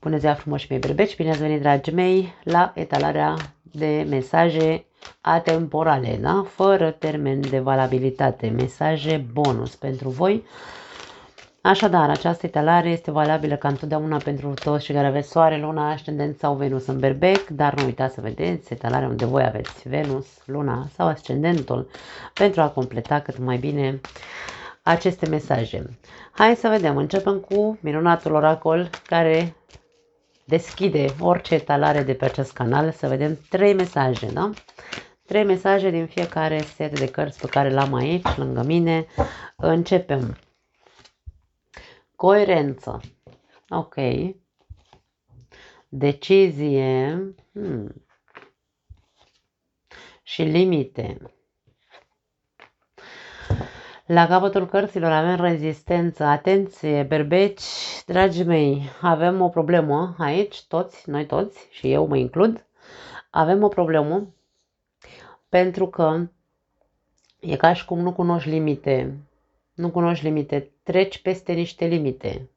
Bună ziua frumoși mei berbeci, bine ați venit dragii mei la etalarea de mesaje atemporale, da? Fără termen de valabilitate, mesaje bonus pentru voi. Așadar, această etalare este valabilă ca întotdeauna pentru toți cei care aveți soare, luna, ascendent sau Venus în berbec, dar nu uitați să vedeți etalarea unde voi aveți Venus, luna sau ascendentul pentru a completa cât mai bine aceste mesaje. Hai să vedem, începem cu minunatul oracol care deschide orice etalare de pe acest canal, să vedem 3 mesaje, da? 3 mesaje din fiecare set de cărți pe care l-am aici, lângă mine. Începem. Coerență. Ok. Decizie. Și limite. La capătul cărților avem rezistență. Atenție, berbeci, dragii mei, avem o problemă aici, toți, noi toți, și eu mă includ. Avem o problemă pentru că e ca și cum nu cunoști limite. Nu cunoști limite, treci peste niște limite.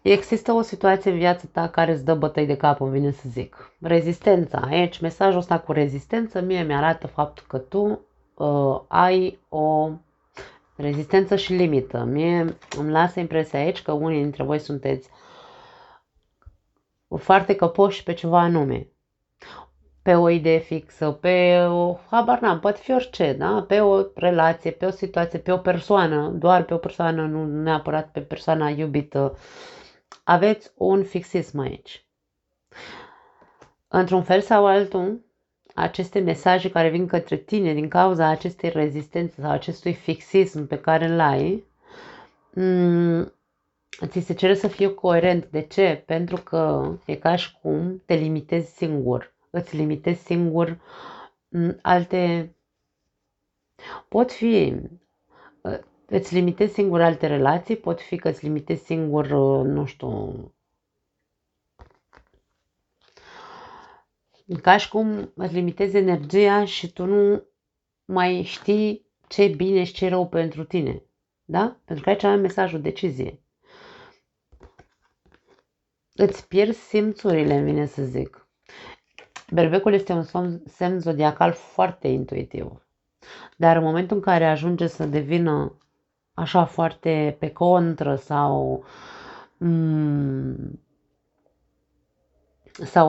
Există o situație în viața ta care îți dă bătăi de cap, îmi vine să zic. Rezistența. Aici, mesajul ăsta cu rezistență, mie mi-arată faptul că tu ai o rezistență și limită. Mie îmi lasă impresia aici că unii dintre voi sunteți foarte căpoși pe ceva anume. Pe o idee fixă, pe o, habar n-am, poate fi orice, da? Pe o relație, pe o situație, pe o persoană, doar pe o persoană, nu neapărat pe persoana iubită. Aveți un fixism aici. Într-un fel sau altul, aceste mesaje care vin către tine din cauza acestei rezistențe sau acestui fixism pe care îl ai, ți se cere să fii coerent. De ce? Pentru că e ca și cum te limitezi singur. Îți limitezi singur alte... Pot fi... Îți limitezi singur alte relații, pot fi că îți limitezi singur, nu știu... Ca și cum îți limitezi energia și tu nu mai știi ce e bine și ce e rău pentru tine. Da? Pentru că aici avem mesajul decizie. Îți pierzi simțurile, îmi vine să zic. Berbecul este un semn zodiacal foarte intuitiv. Dar în momentul în care ajunge să devină așa foarte pe contră sau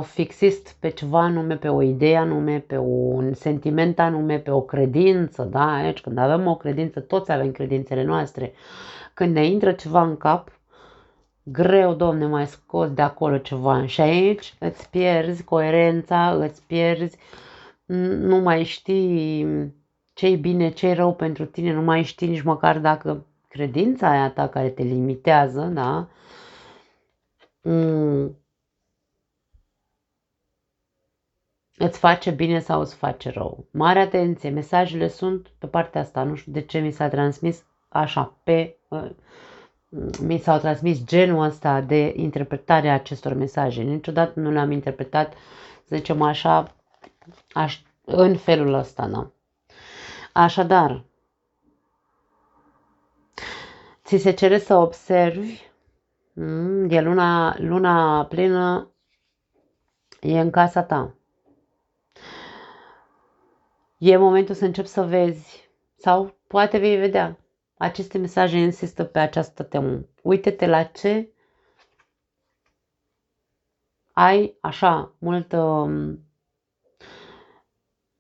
fixist pe ceva anume, pe o idee anume, pe un sentiment anume, pe o credință, da? Aici, când avem o credință, toți avem credințele noastre. Când ne intră ceva în cap, greu, Doamne, mai scos de acolo ceva. Și aici îți pierzi coerența, îți pierzi, nu mai știi ce-i bine, ce-i rău pentru tine, nu mai știi nici măcar dacă credința aia ta care te limitează, da? Îți face bine sau îți face rău. Mare atenție, mesajele sunt pe partea asta, nu știu de ce mi s-a transmis așa, mi s-au transmis genul ăsta de interpretare a acestor mesaje. Niciodată nu le-am interpretat, să zicem așa, în felul ăsta, da. Așadar, ți se cere să observi, e luna plină, e în casa ta. E momentul să începi să vezi, sau poate vei vedea. Aceste mesaje insistă pe această temă. Uite-te la ce ai așa multă,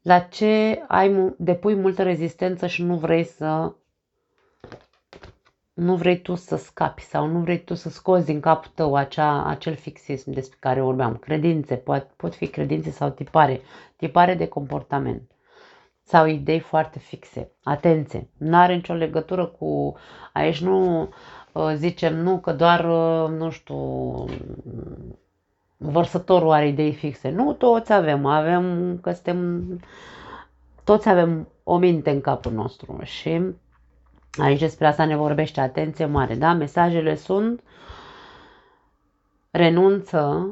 la ce depui multă rezistență și nu vrei tu să scapi sau nu vrei tu să scoți din capul tău acel fixism despre care vorbeam. Credințe, pot fi credințe sau tipare de comportament sau idei foarte fixe. Atenție, nu are nicio legătură cu, aici nu zicem nu că doar, nu știu, vărsătorul are idei fixe. Nu, toți toți avem o minte în capul nostru și aici despre asta ne vorbește. Atenție mare, da? Mesajele sunt: renunță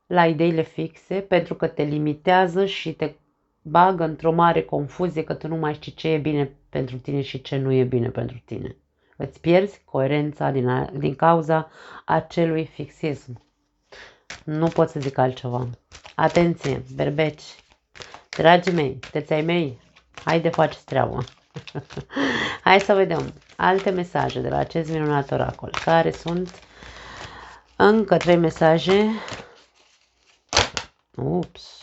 la ideile fixe pentru că te limitează și te bagă într-o mare confuzie că tu nu mai știi ce e bine pentru tine și ce nu e bine pentru tine. Îți pierzi coerența din cauza acelui fixism. Nu pot să zic altceva. Atenție, berbeci, dragii mei, teței mei, haide faceți treaba. Hai să vedem alte mesaje de la acest minunat oracol, care sunt încă 3 mesaje. Ups.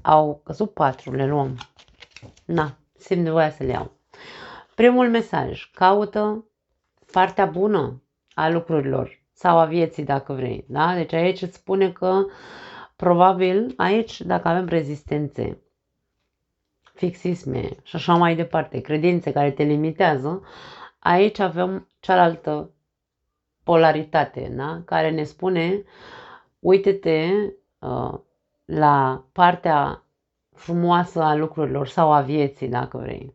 Au căzut 4, le luăm. Na, simt nevoia să le iau. Primul mesaj, caută partea bună a lucrurilor sau a vieții, dacă vrei. Da? Deci aici îți spune că probabil aici, dacă avem rezistențe, fixisme și așa mai departe, credințe care te limitează, aici avem cealaltă polaritate, da? Care ne spune, uite-te la partea frumoasă a lucrurilor sau a vieții, dacă vrei.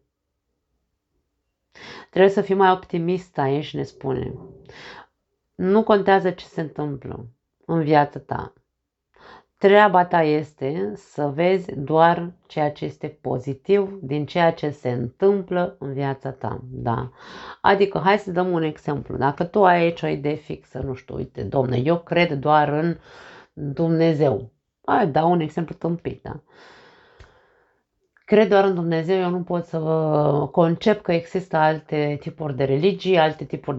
Trebuie să fii mai optimist aici, ne spune. Nu contează ce se întâmplă în viața ta. Treaba ta este să vezi doar ceea ce este pozitiv din ceea ce se întâmplă în viața ta. Da? Adică, hai să dăm un exemplu. Dacă tu ai aici o idee fixă, nu știu, uite, domne, eu cred doar în Dumnezeu. Hai, dau un exemplu tâmpit, da? Cred doar în Dumnezeu, eu nu pot să concep că există alte tipuri de religii, alte tipuri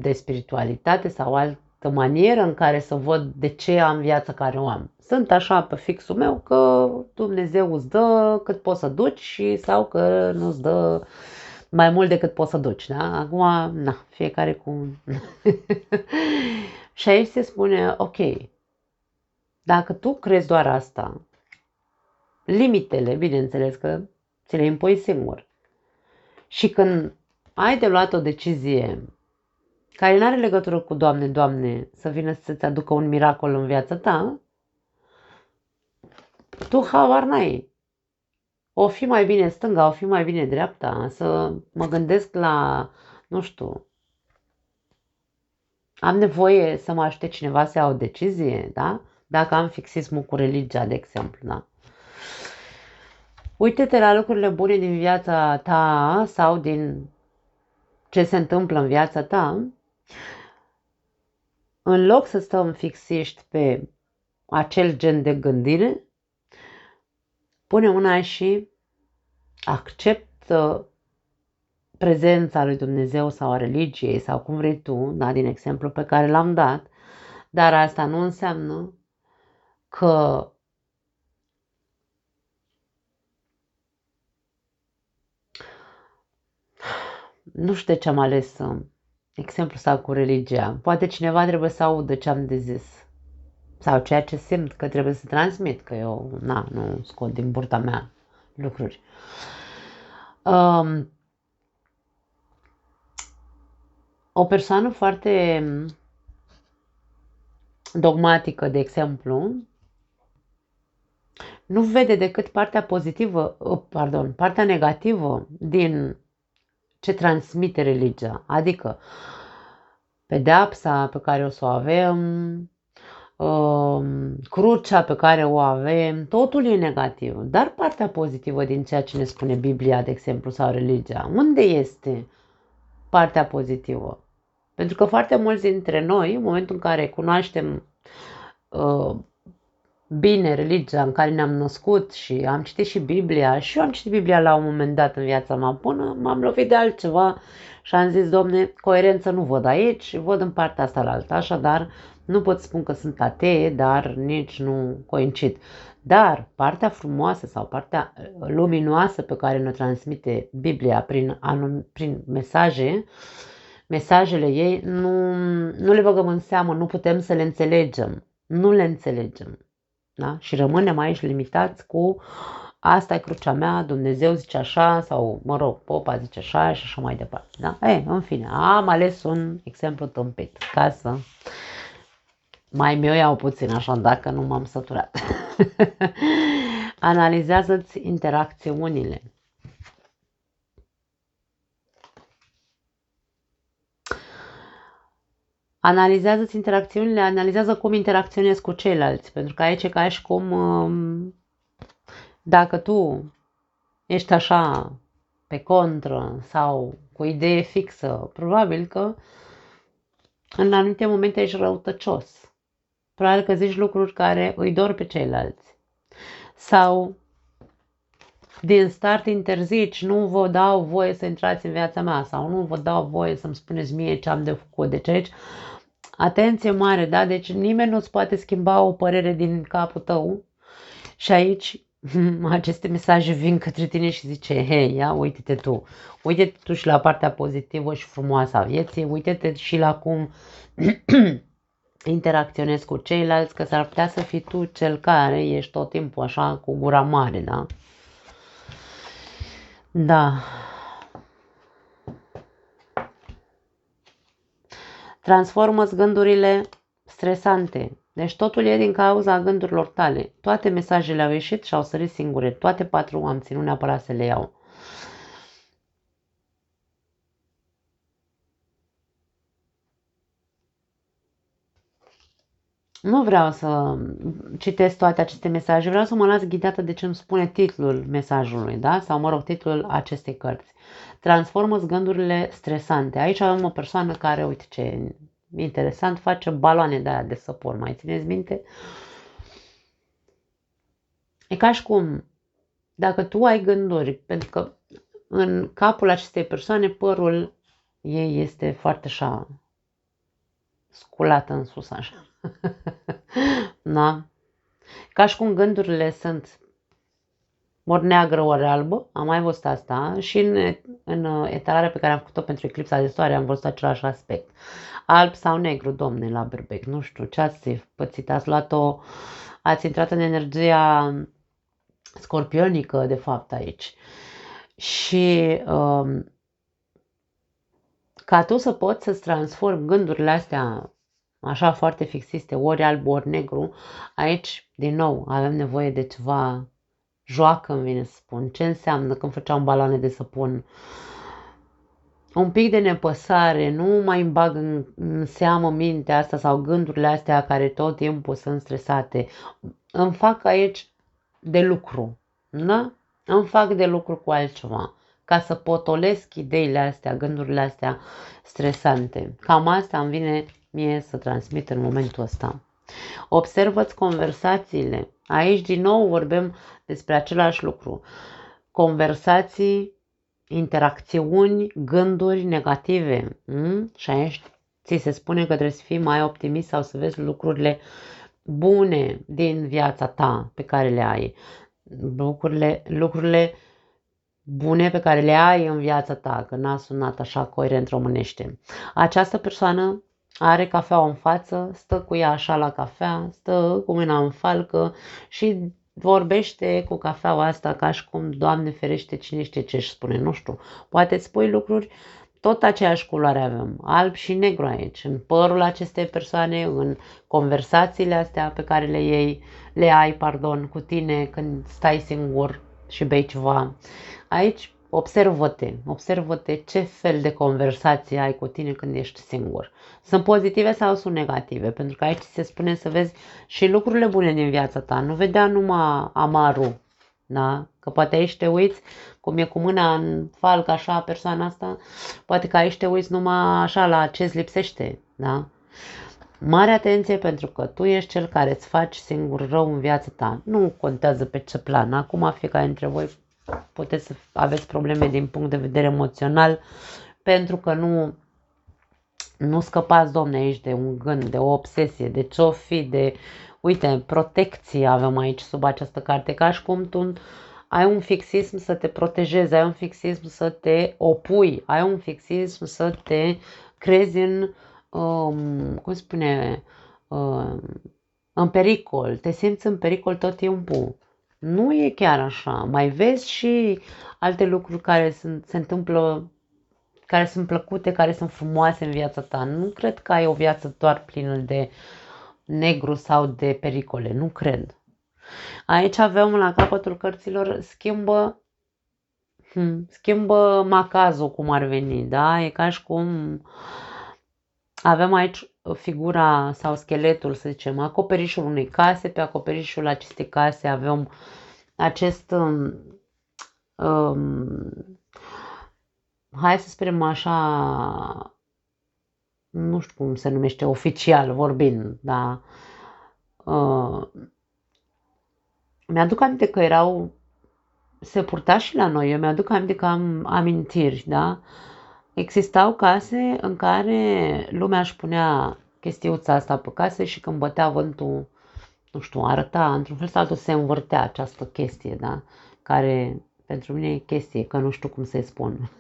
de spiritualitate sau altă manieră în care să văd de ce am viața care o am. Sunt așa pe fixul meu că Dumnezeu îți dă cât poți să duci sau că nu îți dă mai mult decât poți să duci. Da? Acum, na, fiecare cu... Și aici se spune, ok, dacă tu crezi doar asta, limitele, bineînțeles că ți le impui singur. Și când ai de luat o decizie care nu are legătură cu Doamne, Doamne, să vină să-ți aducă un miracol în viața ta, tu habar n-ai. O fi mai bine stânga, o fi mai bine dreapta, să mă gândesc la, nu știu, am nevoie să mă ajute cineva să ia o decizie, da? Dacă am fixismul cu religia, de exemplu, da? Uite-te la lucrurile bune din viața ta sau din ce se întâmplă în viața ta. În loc să stăm fixiști pe acel gen de gândire, pune mâna și acceptă prezența lui Dumnezeu sau a religiei sau cum vrei tu, da, din exemplu pe care l-am dat, dar asta nu înseamnă că nu știu de ce am ales exemplu sau cu religia. Poate cineva trebuie să audă ce am de zis. Sau ceea ce simt că trebuie să transmit, că eu nu scot din burta mea lucruri. O persoană foarte dogmatică, de exemplu, nu vede decât partea pozitivă, partea negativă din ce transmite religia. Adică pedeapsa pe care o să o avem, crucea pe care o avem, totul e negativ. Dar partea pozitivă din ceea ce ne spune Biblia, de exemplu, sau religia, unde este partea pozitivă? Pentru că foarte mulți dintre noi, în momentul în care cunoaștem bine religia în care ne-am născut și am citit și Biblia, și eu am citit Biblia la un moment dat în viața mea, până m-am lovit de altceva și am zis, Domne, coerență nu văd aici, văd în partea asta la alta, așadar nu pot spun că sunt atee, dar nici nu coincid. Dar partea frumoasă sau partea luminoasă pe care ne transmite Biblia prin mesajele ei, nu le băgăm în seamă, nu putem să le înțelegem. Nu le înțelegem. Da? Și rămânem aici limitați cu asta e crucea mea, Dumnezeu zice așa, sau mă rog, popa zice așa și așa mai departe. Da? În fine, am ales un exemplu tâmpit ca să mai mi-o iau puțin așa, dacă nu m-am săturat. Analizează-ți interacțiunile. Analizează-ți interacțiunile, analizează cum interacționezi cu ceilalți, pentru că aici e ca și cum dacă tu ești așa pe contră sau cu idee fixă, probabil că în anumite momente ești răutăcios. Probabil că zici lucruri care îi dor pe ceilalți. Sau din start interzici, nu vă dau voie să intrați în viața mea sau nu vă dau voie să-mi spuneți mie ce am de făcut. Deci aici, atenție mare, da? Deci nimeni nu-ți poate schimba o părere din capul tău și aici aceste mesaje vin către tine și zice, hei, ia, uite-te tu. Uite-te tu și la partea pozitivă și frumoasă a vieții, uite-te și la cum interacționezi cu ceilalți, că s-ar putea să fii tu cel care ești tot timpul așa cu gura mare, da? Da. Transformă-ți gândurile stresante. Deci totul e din cauza gândurilor tale. Toate mesajele au ieșit și au sărit singure. Toate 4 am ținut neapărat să le iau. Nu vreau să citesc toate aceste mesaje, vreau să mă las ghidată de ce îmi spune titlul mesajului, da? Sau, mă rog, titlul acestei cărți. Transformă-ți gândurile stresante. Aici avem o persoană care, uite ce interesant, face baloane de aia de săpun, mai țineți minte? E ca și cum, dacă tu ai gânduri, pentru că în capul acestei persoane părul ei este foarte așa sculat în sus, așa. Da? Ca și cum gândurile sunt ori neagră, ori albă, am mai văzut asta și în etalarea pe care am făcut-o pentru eclipsa de soare am văzut același aspect. Alb sau negru, domne, la berbec, nu știu, ce ați pățit, ați intrat în energia scorpionică, de fapt, aici. Și ca tu să poți să-ți transformi gândurile astea așa foarte fixiste, ori alb, ori negru, aici, din nou, avem nevoie de ceva joacă, îmi vine să spun. Ce înseamnă când făceam baloane de săpun? Un pic de nepăsare, nu mai îmi bag în seamă mintea asta sau gândurile astea care tot timpul sunt stresate. Îmi fac aici de lucru, da? Îmi fac de lucru cu altceva, ca să potolesc ideile astea, gândurile astea stresante. Cam asta îmi vine mie să transmit în momentul ăsta. Observă-ți conversațiile. Aici din nou vorbim despre același lucru. Conversații, interacțiuni, gânduri negative. Și aici ți se spune că trebuie să fii mai optimist sau să vezi lucrurile bune din viața ta pe care le ai. Lucrurile bune pe care le ai în viața ta, că n-a sunat așa coerent românește. Această persoană are cafeaua în față, stă cu ea așa la cafea, stă cu mâna în falcă și vorbește cu cafeaua asta ca și cum, Doamne ferește, cine știe ce își spune, nu știu. Poate îți spui lucruri, tot aceeași culoare avem, alb și negru aici, în părul acestei persoane, în conversațiile astea pe care le ai cu tine când stai singur și bei ceva. Aici observă-te ce fel de conversații ai cu tine când ești singur. Sunt pozitive sau sunt negative? Pentru că aici se spune să vezi și lucrurile bune din viața ta. Nu vedea numai amarul, da? Că poate aici te uiți, cum e cu mâna în falcă așa persoana asta, poate că aici te uiți numai așa la ce îți lipsește, da? Mare atenție pentru că tu ești cel care îți faci singur rău în viața ta. Nu contează pe ce plan. Acum fiecare dintre voi puteți să aveți probleme din punct de vedere emoțional pentru că nu scăpați, domne, aici de un gând, de o obsesie, de ce-o fi, de, uite, protecție avem aici sub această carte, ca și cum tu ai un fixism să te protejezi, ai un fixism să te opui, ai un fixism să te crezi în, cum spune, în pericol, te simți în pericol tot timpul. Nu e chiar așa. Mai vezi și alte lucruri care se întâmplă, care sunt plăcute, care sunt frumoase în viața ta. Nu cred că ai o viață doar plină de negru sau de pericole. Nu cred. Aici avem la capătul cărților schimbă macazul cum ar veni, da? E ca și cum avem aici figura sau scheletul, să zicem, acoperișul unei case. Pe acoperișul acestei case avem acest hai să spunem așa, nu știu cum se numește oficial vorbind, dar mi-aduc aminte că se purta și la noi, eu mi-aduc aminte că am amintiri, da? Existau case în care lumea își punea chestiuța asta pe case și când bătea vântul, nu știu, arăta, într-un fel sau altul se învârtea această chestie, da? Care pentru mine e chestie, că nu știu cum să-i spun.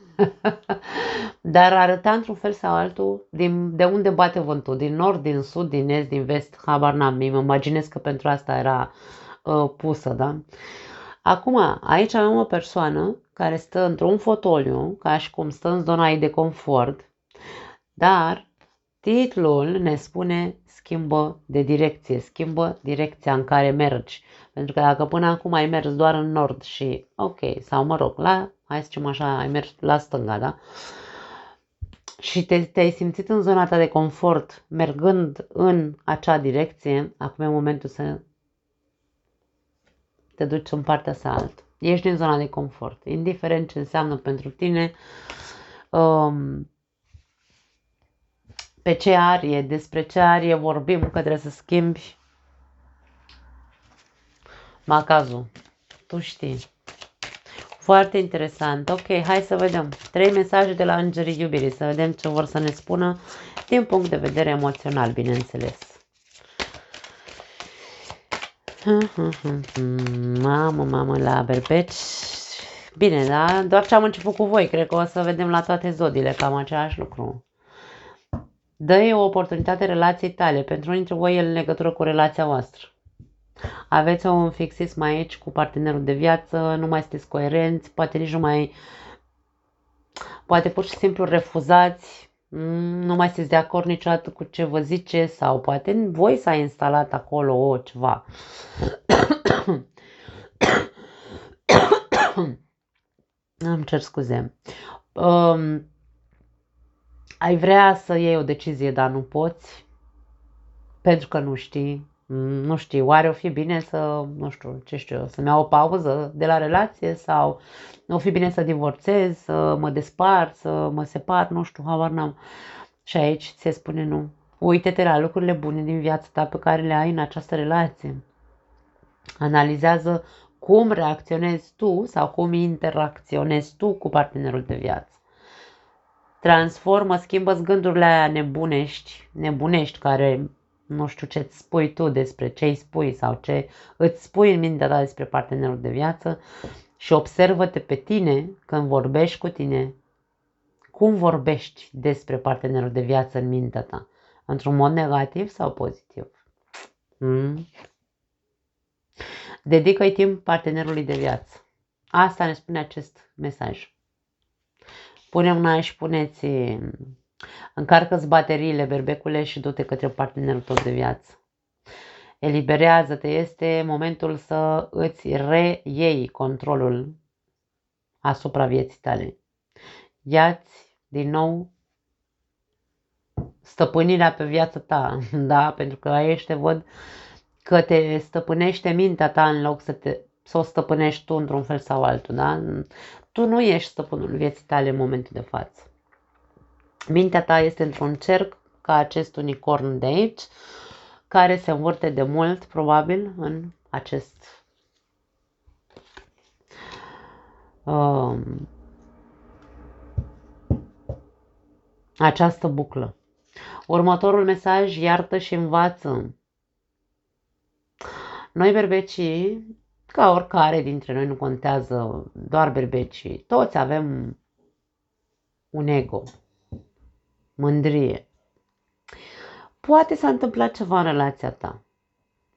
Dar arăta într-un fel sau altul de unde bate vântul, din nord, din sud, din est, din vest, habar n-am, îmi imaginez că pentru asta era pusă, da? Acum, aici avem o persoană care stă într-un fotoliu, ca și cum stă în zona ei de confort, dar titlul ne spune schimbă de direcție, schimbă direcția în care mergi. Pentru că dacă până acum ai mers doar în nord și, ok, sau mă rog, hai să zicem așa, ai mers la stânga, da? Și te-ai simțit în zona ta de confort, mergând în acea direcție, acum e momentul să te duci în partea sa altă. Ești din zona de confort, indiferent ce înseamnă pentru tine, pe ce arie, despre ce arie vorbim, că trebuie să schimbi macazul. Tu știi. Foarte interesant. Ok, hai să vedem. 3 mesaje de la Îngerii Iubirii, să vedem ce vor să ne spună din punct de vedere emoțional, bineînțeles. Mamă, la berbeci. Bine, da? Doar ce am început cu voi. Cred că o să vedem la toate zodiile cam același lucru. Dă-i o oportunitate relației tale. Pentru unii dintre voi e în legătură cu relația voastră. Aveți un fixism aici cu partenerul de viață, nu mai sunteți coerenți, poate nici nu mai... Poate pur și simplu refuzați, nu mai sunteți de acord niciodată cu ce vă zice sau poate în voi s-a instalat acolo ceva. Îmi cer scuze. Ai vrea să iei o decizie, dar nu poți, pentru că nu știi. Nu știu, oare o fi bine să, nu știu, ce știu eu, să-mi iau o pauză de la relație sau o fi bine să divorțez, să mă despart, să mă separ, nu știu, habar n-am. Și aici ți se spune nu. Uită-te la lucrurile bune din viața ta pe care le ai în această relație. Analizează cum reacționezi tu sau cum interacționezi tu cu partenerul de viață. Transformă, schimbă-ți gândurile aia nebunești care nu știu ce îți spui tu despre ce îi spui sau ce îți spui în mintea ta despre partenerul de viață și observă-te pe tine când vorbești cu tine. Cum vorbești despre partenerul de viață în mintea ta? Într-un mod negativ sau pozitiv? Dedică-i timp partenerului de viață. Asta ne spune acest mesaj. Pune mâna și puneți, încarcă-ți bateriile, berbecule, și du-te către partenerul tău de viață. Eliberează-te, este momentul să îți reiei controlul asupra vieții tale. Ia-ți din nou stăpânirea pe viața ta, da? Pentru că aici te văd că te stăpânește mintea ta în loc să o stăpânești tu într-un fel sau altul, da? Tu nu ești stăpânul vieții tale în momentul de față. Mintea ta este într-un cerc ca acest unicorn de aici, care se învârte de mult, probabil, în această buclă. Următorul mesaj, iartă și învață. Noi berbecii, ca oricare dintre noi, nu contează doar berbecii, toți avem un ego, mândrie. Poate s-a întâmplat ceva în relația ta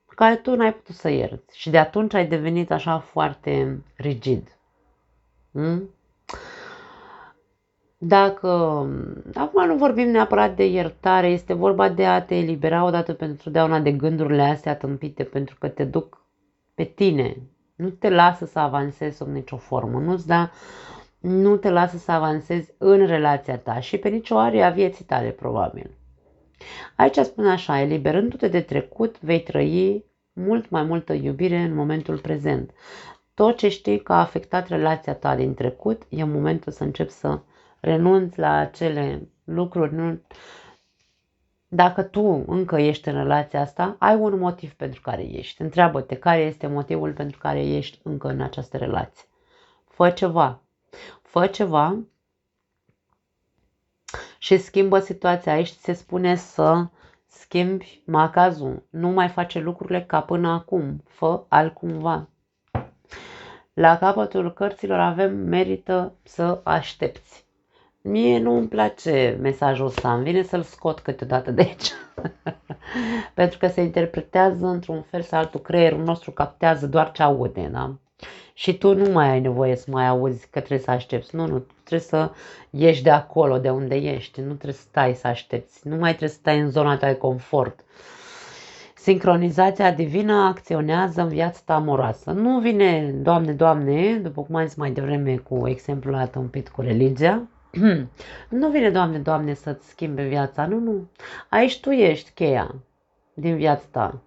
care tu n-ai putut să ierți și de atunci ai devenit așa foarte rigid. Dacă, acum nu vorbim neapărat de iertare, este vorba de a te elibera odată pentru totdeauna de gândurile astea tâmpite, pentru că te duc pe tine, nu te lasă să avansezi sub nicio formă, nu te lasă să avansezi în relația ta și pe nicio arie a vieții tale, probabil. Aici spune așa, eliberându-te de trecut, vei trăi mult mai multă iubire în momentul prezent. Tot ce știi că a afectat relația ta din trecut, e momentul să începi să renunți la acele lucruri. Nu... Dacă tu încă ești în relația asta, ai un motiv pentru care ești. Întreabă-te care este motivul pentru care ești încă în această relație. Fă ceva. Fă ceva și schimbă situația. Aici se spune să schimbi macazul. Nu mai face lucrurile ca până acum. Fă altcumva. La capătul cărților avem merită să aștepți. Mie nu îmi place mesajul ăsta, îmi vine să-l scot câteodată de aici. Pentru că se interpretează într-un fel sau altul, creierul nostru captează doar ce aude, da? Și tu nu mai ai nevoie să mai auzi că trebuie să aștepți. Nu, trebuie să ieși de acolo, de unde ești. Nu trebuie să stai să aștepți. Nu mai trebuie să stai în zona ta de confort. Sincronizația divină acționează în viața ta amoroasă. Nu vine, Doamne, Doamne, după cum am zis mai devreme cu exemplul ăla tâmpit cu religia, nu vine, Doamne, Doamne, să-ți schimbe viața. Nu. Aici tu ești cheia din viața ta.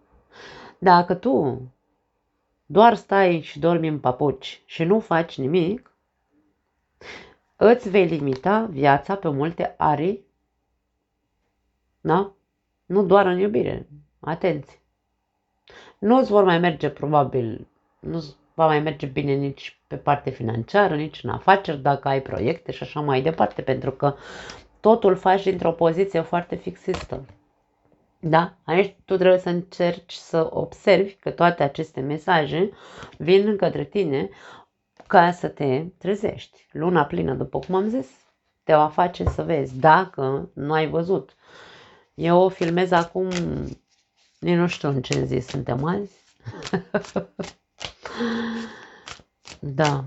Dacă tu doar stai și dormi în papuci și nu faci nimic, îți vei limita viața pe multe arii, da? Nu doar în iubire. Atenție! Nu îți vor mai merge probabil, nu va mai merge bine nici pe parte financiară, nici în afaceri, dacă ai proiecte și așa mai departe, pentru că totul faci dintr-o poziție foarte fixistă. Da? Aici tu trebuie să încerci să observi că toate aceste mesaje vin către tine ca să te trezești. Luna plină, după cum am zis, te va face să vezi. Dacă nu ai văzut. Eu o filmez acum, nu știu în ce zi suntem azi. Da.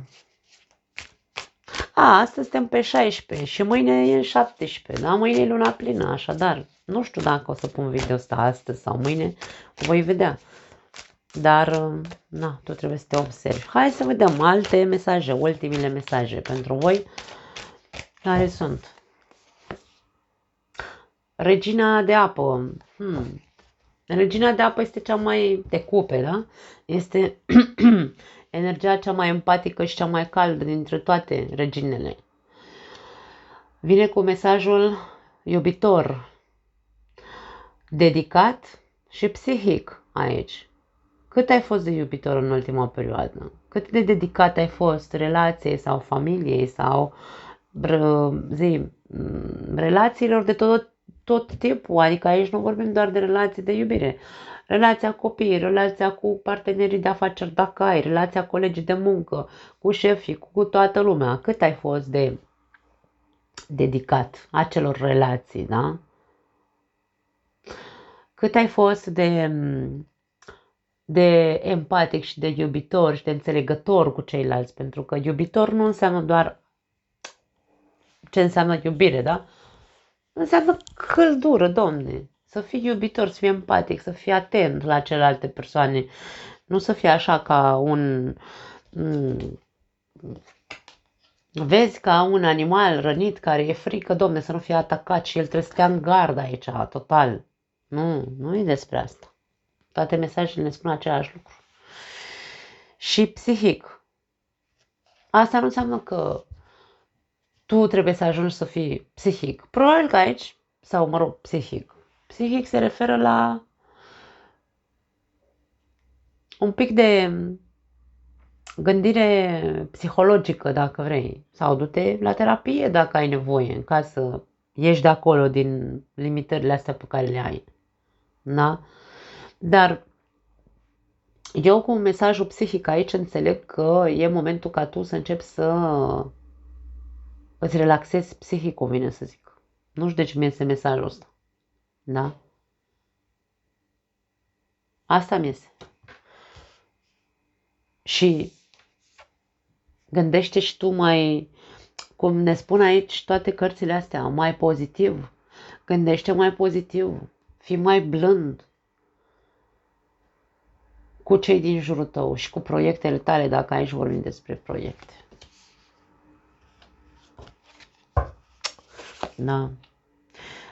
Astăzi suntem pe 16 și mâine e 17, da? Mâine e luna plină, așadar. Nu știu dacă o să pun video ăsta astăzi sau mâine, voi vedea. Dar, na, tu trebuie să te observi. Hai să vedem alte mesaje, ultimele mesaje pentru voi. Care sunt? Regina de apă. Regina de apă este cea mai de cupe, da? Este energia cea mai empatică și cea mai caldă dintre toate reginele. Vine cu mesajul iubitor, dedicat și psihic aici. Cât ai fost de iubitor în ultima perioadă? Cât de dedicat ai fost relației sau familiei sau relațiilor de tot tipul? Adică aici nu vorbim doar de relații de iubire. Relația copiii, relația cu partenerii de afaceri dacă ai, relația colegii de muncă, cu șefii, cu toată lumea. Cât ai fost de dedicat acelor relații, da? Cât ai fost de empatic și de iubitor și de înțelegător cu ceilalți, pentru că iubitor nu înseamnă doar ce înseamnă iubire, da? Înseamnă căldură, domne, să fii iubitor, să fii empatic, să fii atent la celelalte persoane, nu să fii așa ca vezi ca un animal rănit care e frică, domne, să nu fie atacat și el trebuie să stea în gard aici, total. Nu e despre asta. Toate mesajele ne spun același lucru. Și psihic. Asta nu înseamnă că tu trebuie să ajungi să fii psihic. Probabil că aici, sau mă rog, psihic. Psihic se referă la un pic de gândire psihologică, dacă vrei. Sau du-te la terapie dacă ai nevoie, ca să ieși de acolo din limitările astea pe care le ai. Da? Dar eu cu mesajul psihic aici înțeleg că e momentul ca tu să începi să îți relaxezi psihicul, vine să zic. Nu știu de ce mi este mesajul ăsta. Da? Asta mi este. Și gândește și tu mai, cum ne spun aici toate cărțile astea, mai pozitiv. Gândește mai pozitiv. Fii mai blând cu cei din jurul tău și cu proiectele tale, dacă aici vorbim despre proiecte. Da.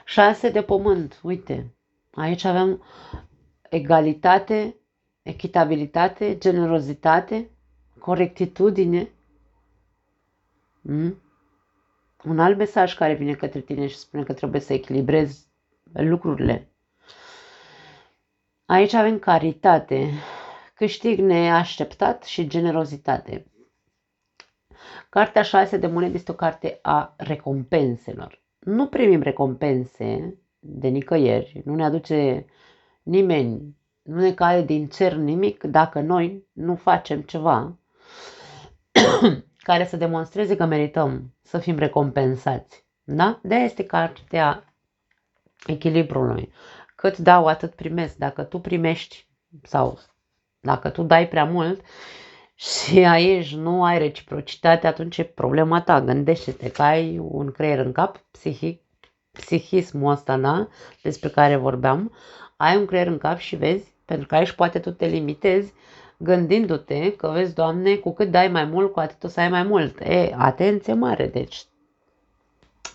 6 de pământ, uite, aici avem egalitate, echitabilitate, generozitate, corectitudine. Un alt mesaj care vine către tine și spune că trebuie să echilibrezi lucrurile. Aici avem caritate, câștig neașteptat și generozitate. Cartea 6 de monede este o carte a recompenselor. Nu primim recompense de nicăieri, nu ne aduce nimeni, nu ne cade din cer nimic dacă noi nu facem ceva care să demonstreze că merităm să fim recompensați. Da? De-aia este cartea echilibrului. Cât dau, atât primesc. Dacă tu primești sau dacă tu dai prea mult și aici nu ai reciprocitate, atunci e problema ta. Gândește-te că ai un creier în cap, psihismul ăsta, da? Despre care vorbeam. Ai un creier în cap și vezi, pentru că aici poate tu te limitezi gândindu-te că vezi, Doamne, cu cât dai mai mult, cu atât o să ai mai mult. Atenție mare, deci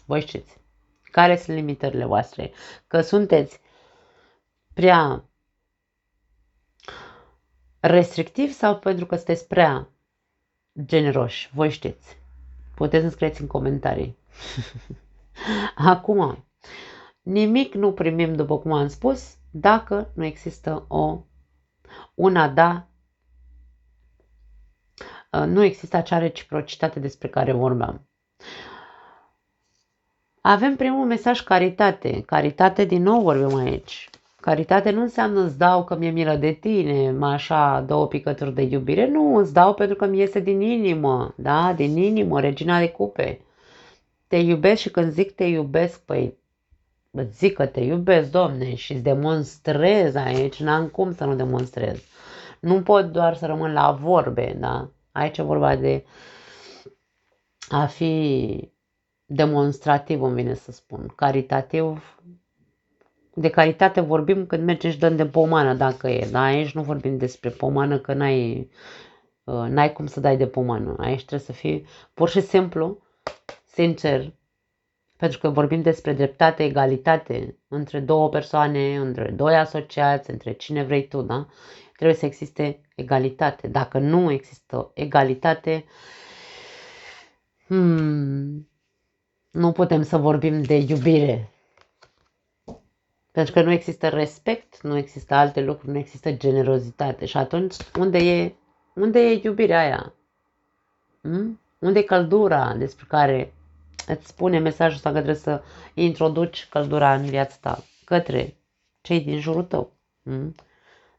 voi știți care sunt limitările voastre, că sunteți prea restrictiv sau pentru că sunteți prea generoși, voi știți. Puteți să scrieți în comentarii. Acum, nimic nu primim, după cum am spus, dacă nu există nu există acea reciprocitate despre care vorbeam. Avem primul mesaj, caritate. Caritate, din nou vorbim aici. Caritate nu înseamnă îți dau că mi-e milă de tine, așa, 2 picături de iubire. Nu, îți dau pentru că mi iese din inimă, da? Din inimă, regina de cupe. Te iubesc și când zic te iubesc, păi îți zic că te iubesc, Doamne, și îți demonstrez aici, n-am cum să nu demonstrez. Nu pot doar să rămân la vorbe, da? Aici e vorba de a fi demonstrativ, îmi vine să spun. Caritativ. De caritate vorbim când mergem și dăm de pomană, dacă e. Da? Aici nu vorbim despre pomană, că n-ai cum să dai de pomană. Aici trebuie să fii pur și simplu sincer, pentru că vorbim despre dreptate, egalitate între două persoane, între doi asociați, între cine vrei tu, da? Trebuie să existe egalitate. Dacă nu există egalitate, nu putem să vorbim de iubire. Pentru că nu există respect, nu există alte lucruri, nu există generozitate. Și atunci, unde e iubirea aia? Unde e căldura despre care îți spune mesajul ăsta că trebuie să introduci căldura în viața ta către cei din jurul tău?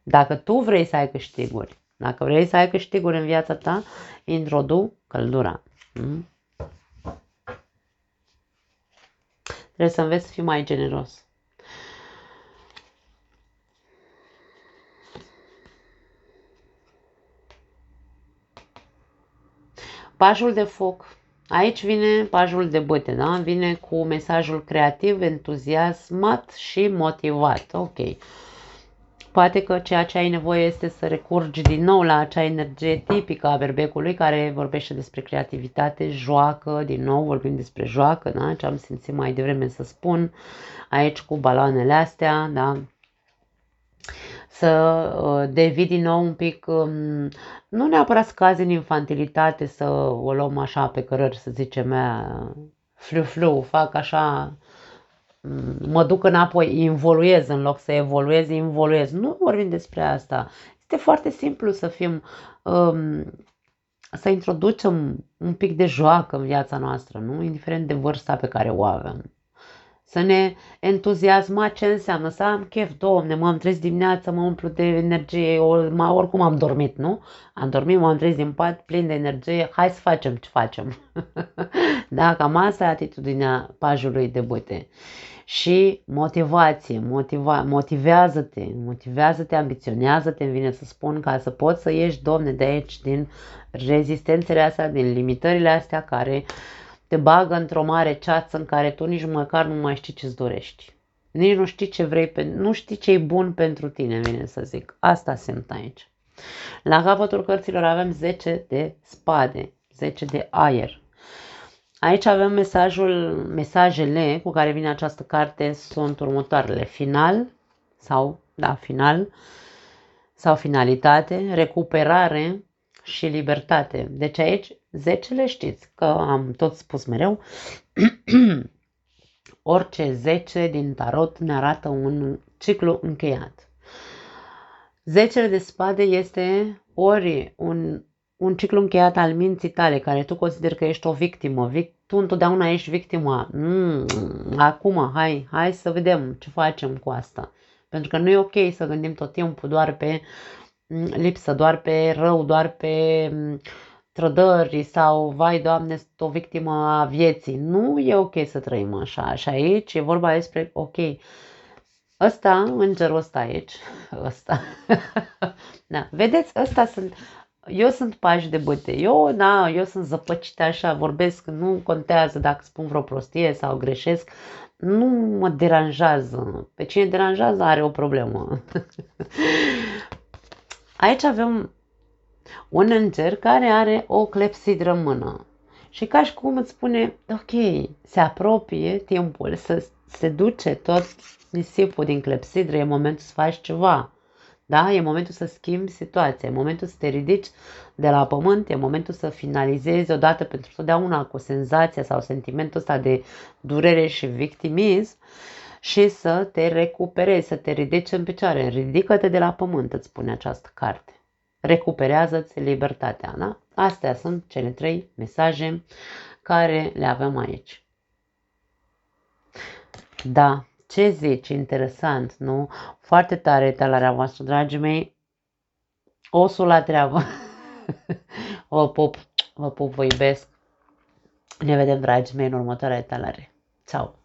Dacă tu vrei să ai câștiguri, dacă vrei să ai câștiguri în viața ta, introdu căldura. Trebuie să înveți să fii mai generos. Pajul de foc. Aici vine pajul de bâte, da? Vine cu mesajul creativ, entuziasmat și motivat. Ok. Poate că ceea ce ai nevoie este să recurgi din nou la acea energie tipică a berbecului care vorbește despre creativitate, joacă, din nou vorbim despre joacă, da? Ce am simțit mai devreme să spun, aici cu baloanele astea, da? Să devii din nou un pic, nu neapărat să cazi în infantilitate, să o luăm așa pe cărări, să zicem, flu, fac așa, mă duc înapoi, involuez în loc să involuez. Nu vorbim despre asta. Este foarte simplu să fim, să introducem un pic de joacă în viața noastră, nu? Indiferent de vârsta pe care o avem. Să ne entuziasma ce înseamnă să am chef, Doamne, m-am trezit dimineața, mă umplu de energie, oricum am dormit, nu? Am dormit, m-am trezit din pat, plin de energie, hai să facem ce facem. Da, cam asta e atitudinea pajului de bâte. Și motivație, motivează-te, ambiționează-te, îmi vine să spun, ca să poți să ieși, Doamne, de aici, din rezistențele astea, din limitările astea care te bagă într-o mare ceață în care tu nici măcar nu mai știi ce-ți dorești. Nici nu știi ce vrei, nu știi ce e bun pentru tine, vine să zic. Asta simt aici. La capătul cărților avem 10 de spade, 10 de aer. Aici avem mesajele cu care vine această carte sunt următoarele. Final sau finalitate, recuperare și libertate. Deci aici Zecele știți că am tot spus mereu, orice 10 din tarot ne arată un ciclu încheiat. Zecele de spade este ori un ciclu încheiat al minții tale, care tu consideri că ești o victimă. Tu întotdeauna ești victima. Acum, hai să vedem ce facem cu asta. Pentru că nu e ok să gândim tot timpul doar pe lipsă, doar pe rău, doar pe trădări sau, vai Doamne, sunt o victimă a vieții. Nu e ok să trăim așa. Și aici e vorba despre, ok, ăsta, îngerul ăsta aici, ăsta, da, vedeți, eu sunt pași de bâte, eu sunt zăpăcită așa, vorbesc, nu contează dacă spun vreo prostie sau greșesc, nu mă deranjează, pe cine deranjează are o problemă. Aici avem un înger care are o clepsidră în mână și ca și cum îți spune, ok, se apropie timpul, se duce tot nisipul din clepsidră, e momentul să faci ceva. Da? E momentul să schimbi situația, e momentul să te ridici de la pământ, e momentul să finalizezi odată pentru totdeauna cu senzația sau sentimentul ăsta de durere și victimism și să te recuperezi, să te ridici în picioare. Ridică-te de la pământ, îți spune această carte. Recuperează-ți libertatea. Da? Astea sunt cele 3 mesaje care le avem aici. Da, ce zici? Interesant, nu? Foarte tare talarea voastră, dragii mei. Osul la treabă. Vă pup, vă iubesc. Ne vedem, dragii mei, în următoarea talare. Ciao!